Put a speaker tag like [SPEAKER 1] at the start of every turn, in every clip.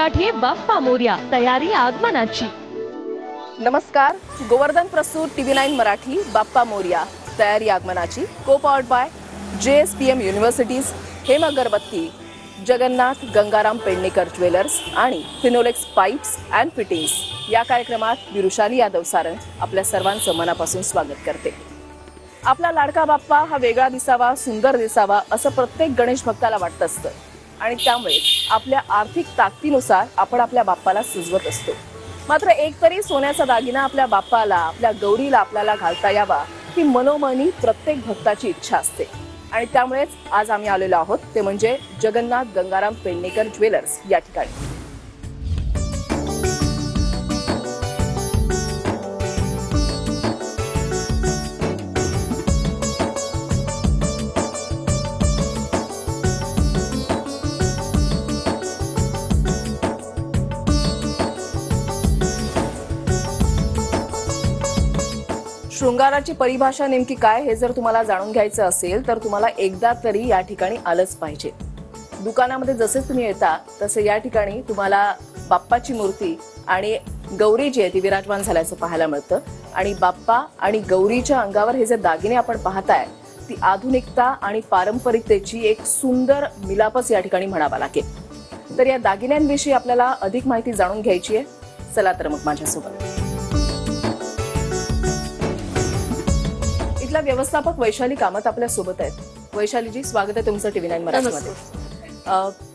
[SPEAKER 1] मराठी बाप्पा मोरया, तयारी आगमनाची।
[SPEAKER 2] नमस्कार, गोवर्धन प्रस्तुत TV9 मराठी बाप्पा मोरया, तयारी आगमनाची। को पावर्ड बाय JSPM युनिव्हर्सिटीज, हेम अगरबत्ती, जगन्नाथ गंगाराम पेडणेकर ज्वेलर्स आणि फिनोलेक्स पाइप्स अँड फिटिंग्स या कार्यक्रमात मी ऋषाली यादव सारंग आपल्या सर्वांचं मनापासून स्वागत करते। आपला लाडका बाप्पा हा वेगळा दिसावा, सुंदर दिसावा असं प्रत्येक गणेश भक्ताला वाटत असतं आणि त्यामुळे आपल्या आर्थिक ताकदीनुसार आपण आपल्या बाप्पाला सजवत असतो। मात्र एक तरी सोन्याचा दागिना आपल्या बाप्पाला, आपल्या गौरीला आपल्याला घालता यावा ही मनोमनी प्रत्येक भक्ताची इच्छा असते आणि त्यामुळेच आज आम्ही आलेलो आहोत ते म्हणजे जगन्नाथ गंगाराम पेडणेकर ज्वेलर्स या ठिकाणी। शृंगाराची परिभाषा नेमकी काय हे जर तुम्हाला जाणून घ्यायचं असेल तर तुम्हाला एकदा तरी या ठिकाणी आलंच पाहिजे। दुकानामध्ये जसे तुम्ही येता तसे या ठिकाणी तुम्हाला बाप्पाची मूर्ती आणि गौरी जी आहे ती विराजमान झाल्याचं पाहायला मिळतं आणि बाप्पा आणि गौरीच्या अंगावर हे जे दागिने आपण पाहताय ती आधुनिकता आणि पारंपरिकतेची एक सुंदर मिलापच या ठिकाणी म्हणावा लागेल। तर या दागिन्यांविषयी आपल्याला अधिक माहिती जाणून घ्यायची आहे, चला तर मग माझ्यासोबत। इथला व्यवस्थापक वैशाली कामत आपल्या सोबत आहेत। वैशालीजी, स्वागत आहे तुमचं TV9 मराठीमध्ये।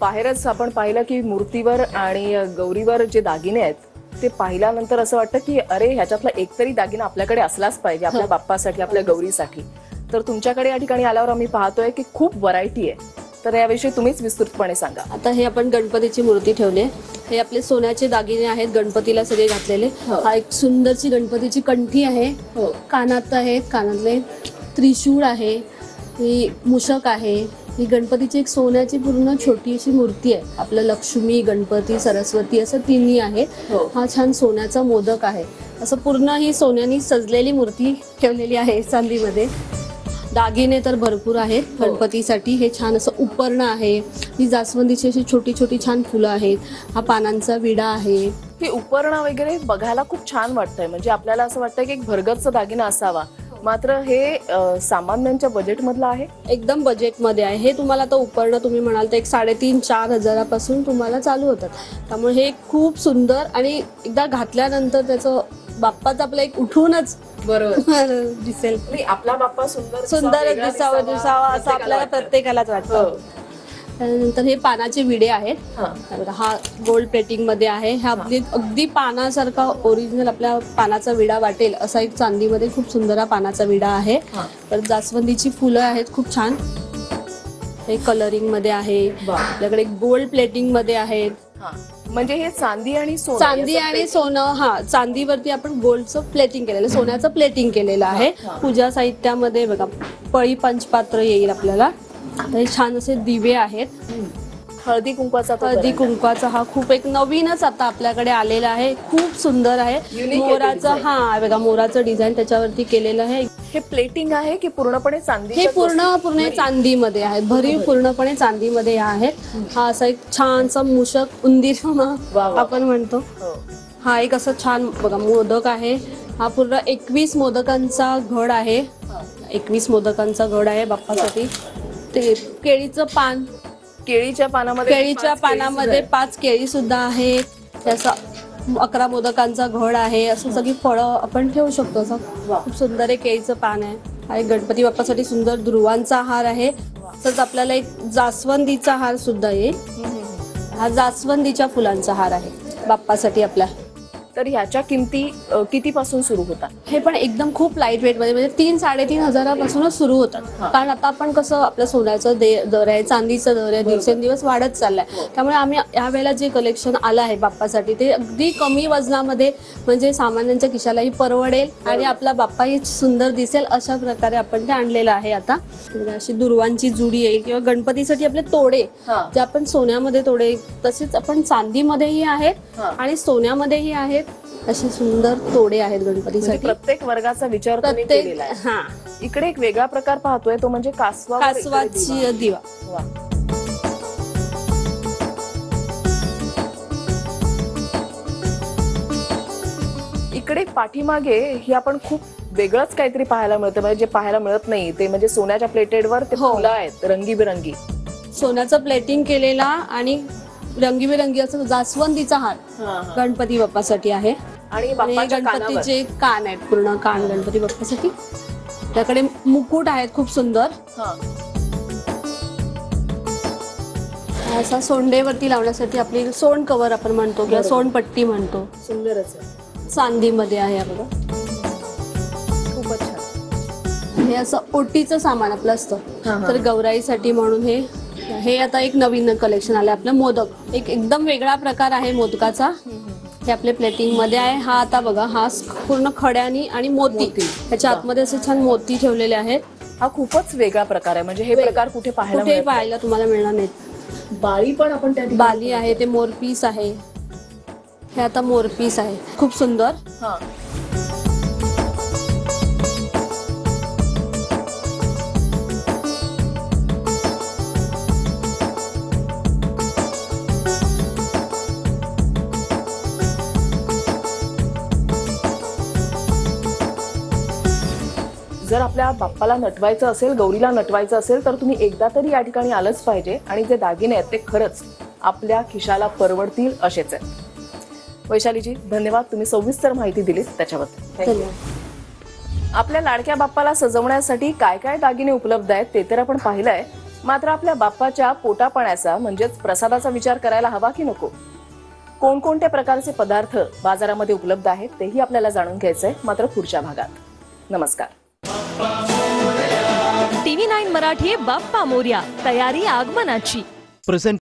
[SPEAKER 2] बाहेरच आपण पाहिलं की मूर्तीवर आणि गौरीवर जे दागिने आहेत ते पाहिल्यानंतर असं वाटतं की अरे ह्याच्यातला एकतरी दागिना आपल्याकडे असलाच पाहिजे आपल्या बाप्पासाठी, आपल्या गौरीसाठी। तर तुमच्याकडे या ठिकाणी आल्यावर आम्ही पाहतोय की खूप व्हरायटी आहे, तर याविषयी तुम्हीच विस्तृतपणे सांगा।
[SPEAKER 3] आता हे आपण गणपतीची मूर्ती ठेवली, हे आपले सोन्याचे दागिने आहेत गणपतीला सगळे घातलेले। हा एक सुंदरची गणपतीची कंठी आहे, कानात आहेत, कानातले त्रिशूळ आहे, ही मूषक आहे, ही गणपतीची एक सोन्याची पूर्ण छोटी अशी मूर्ती आहे। आपलं लक्ष्मी, गणपती, सरस्वती असं तिन्ही आहे। हा छान सोन्याचा मोदक आहे, असं पूर्ण ही सोन्यानी सजलेली मूर्ती ठेवलेली आहे चांदीमध्ये। दागिने तर भरपूर आहेत गणपतीसाठी। हे छान असं उपरणं आहे, ही जास्वंदीची अशी छोटी छोटी छान फुलं आहेत, हा पानांचा विडा आहे।
[SPEAKER 2] हे उपरणं वगैरे बघायला खूप छान वाटतंय, म्हणजे आपल्याला असं वाटतंय की एक भरगतचा दागिना असावा, मात्र हे सामान्यांच्या बजेट मधलं आहे,
[SPEAKER 3] एकदम बजेट मध्ये आहे। हे तुम्हाला आता उपरणं तुम्ही म्हणाल तर 3,500-4,000 हजारापासून तुम्हाला चालू होतात। त्यामुळे हे खूप सुंदर आणि एकदा घातल्यानंतर त्याचं बाप्पाचं आपलं एक उठूनच बरोबर दिसेल,
[SPEAKER 2] आपला बाप्पा सुंदर
[SPEAKER 3] सुंदर दिसावा असं आपल्याला प्रत्येकालाच वाटतं। त्यानंतर हे पानाचे विडे आहेत, हा गोल्ड प्लेटिंग मध्ये आहे। हा अगदी पानासारखा ओरिजिनल आपल्या पानाचा विडा वाटेल असा एक चांदीमध्ये खूप सुंदर हा पानाचा विडा आहे। तर जास्वंदीची फुलं आहेत खूप छान, हे कलरिंग मध्ये आहे। आपल्याकडे गोल्ड प्लेटिंग मध्ये आहेत,
[SPEAKER 2] म्हणजे हे चांदी आणि
[SPEAKER 3] सोनं, हा चांदीवरती आपण गोल्डचं प्लेटिंग केलेलं, सोन्याचं प्लेटिंग केलेलं आहे। पूजा साहित्यामध्ये बघा पळी पंचपात्र येईल आपल्याला। हे छान असे दिवे आहेत,
[SPEAKER 2] हळदी
[SPEAKER 3] कुंकवाचा हा खूप एक नवीनच आता आपल्याकडे आलेला आहे, खूप सुंदर आहे। मोराचं, हा बघा मोराचं डिझाईन त्याच्यावरती केलेलं आहे।
[SPEAKER 2] हे प्लेटिंग आहे की पूर्णपणे चांदी?
[SPEAKER 3] हे पूर्ण चांदीमध्ये आहे, भरीव पूर्णपणे चांदीमध्ये आहे। हा असा एक छानसा मूषक उंदीर आपण म्हणतो, हा एक असं छान बघा मोदक आहे। हा पूर्ण 21 मोदकांचा घड आहे, 21 मोदकांचा घड आहे बाप्पासाठी। ते केळीचं पान, केळीच्या पानामध्ये 5 केळी सुद्धा आहे, त्याचा 11 मोदकांचा घड आहे। असं सगळी फळं आपण ठेवू शकतो, असं खूप सुंदर आहे। केळीचं पान आहे, हा एक गणपती बाप्पासाठी सुंदर दुर्वांचा हार आहे। तसंच आपल्याला एक जास्वंदीचा हार सुद्धा येईल, हा जास्वंदीच्या फुलांचा हार आहे बाप्पासाठी आपल्या।
[SPEAKER 2] तर ह्याच्या किमती कितीपासून सुरू होतात?
[SPEAKER 3] हे पण एकदम खूप लाईट वेट मध्ये, म्हणजे 3-3.5 हजारापासूनच सुरू होतात। कारण आता आपण कसं आपलं सोन्याचं दर आहे, चांदीचं दर आहे, दिवसेंदिवस वाढत चाललाय। त्यामुळे आम्ही यावेळेला जे कलेक्शन आलं आहे बाप्पासाठी ते अगदी कमी वजनामध्ये, म्हणजे सामान्यांच्या खिशालाही परवडेल आणि आपला बाप्पाही सुंदर दिसेल अशा प्रकारे आपण ते आणलेलं आहे। आता अशी दुर्वांची जुडी येईल किंवा गणपतीसाठी आपले तोडे जे आपण सोन्यामध्ये तोडे, तसेच आपण चांदीमध्येही आहेत आणि सोन्यामध्येही आहेत। असे सुंदर तोडे आहेत गणपतीसाठी।
[SPEAKER 2] प्रत्येक वर्गाचा विचार तुम्ही केलेला आहे। इकडे एक वेगळा प्रकार पाहतोय तो म्हणजे कासवाची
[SPEAKER 3] दिवा।
[SPEAKER 2] इकडे पाठीमागे ही आपण खूप वेगळंच काहीतरी पाहायला मिळतं, म्हणजे जे पाहायला मिळत नाही ते म्हणजे सोन्याच्या प्लेटेडवर ते
[SPEAKER 3] हो.
[SPEAKER 2] फुलं आहेत रंगीबेरंगी.
[SPEAKER 3] सोन्याचं प्लेटिंग केलेला आणि रंगीबेरंगी असं जास्वंदीचा हार गणपती बाप्पासाठी आहे.
[SPEAKER 2] आणि
[SPEAKER 3] आणि
[SPEAKER 2] बाप्पाच्या कानावर
[SPEAKER 3] गणपतीचे कान आहेत, पूर्ण कान गणपती बाप्पासाठी. त्याकडे मुकुट आहेत खूप सुंदर.
[SPEAKER 2] हा.
[SPEAKER 3] असा सोंडेवरती लावण्यासाठी आपली सोंड कव्हर आपण म्हणतो किंवा सोंडपट्टी म्हणतो,
[SPEAKER 2] सुंदरच आहे,
[SPEAKER 3] चांदीमध्ये आहे हा बघा.
[SPEAKER 2] खूपच छान.
[SPEAKER 3] हे असं ओटीचं सामान आपलं असतं, तर गौराईसाठी म्हणून हे आता एक नवीन कलेक्शन आलं आपलं. मोदक एक एकदम वेगळा प्रकार आहे मोदकाचा. हे आपले प्लेटिंग मध्ये आहे. हा आता बघा, हा पूर्ण खड्यानी आणि मोती त्याच्या आतमध्ये असे छान मोती ठेवलेले आहेत.
[SPEAKER 2] हा खूपच वेगळा प्रकार आहे, म्हणजे हे प्रकार कुठे पाहायला
[SPEAKER 3] कुठे
[SPEAKER 2] मिळत नाही.
[SPEAKER 3] पाहायला तुम्हाला मिळणार नाहीत.
[SPEAKER 2] बाळी पण आपण त्या ठिकाणी
[SPEAKER 3] बाली आहे, ते मोरपीस आहे. हे आता मोरपीस आहे, खूप सुंदर.
[SPEAKER 2] हा. जर आपल्या बाप्पाला नटवायचं असेल, गौरीला नटवायचं असेल, तर तुम्ही एकदा तरी या ठिकाणी आलंच पाहिजे. आणि जे दागिने आहेत ते खरंच आपल्या खिशाला परवडतील असेच आहेत. वैशालीजी, धन्यवाद, तुम्ही सविस्तर माहिती दिलीत त्याच्याबद्दल.
[SPEAKER 3] धन्यवाद.
[SPEAKER 2] आपल्या लाडक्या बाप्पाला सजवण्यासाठी काय काय दागिने उपलब्ध आहेत ते तर आपण पाहिलंय, मात्र आपल्या बाप्पाच्या पोटापाण्याचा म्हणजेच प्रसादाचा विचार करायला हवा की नको? कोणकोणत्या प्रकारचे पदार्थ बाजारामध्ये उपलब्ध आहेत तेही आपल्याला जाणून घ्यायचंय, मात्र पुढच्या भागात. नमस्कार.
[SPEAKER 1] TV9 मराठी बाप्पा मोरया, तयारी आगमनाची.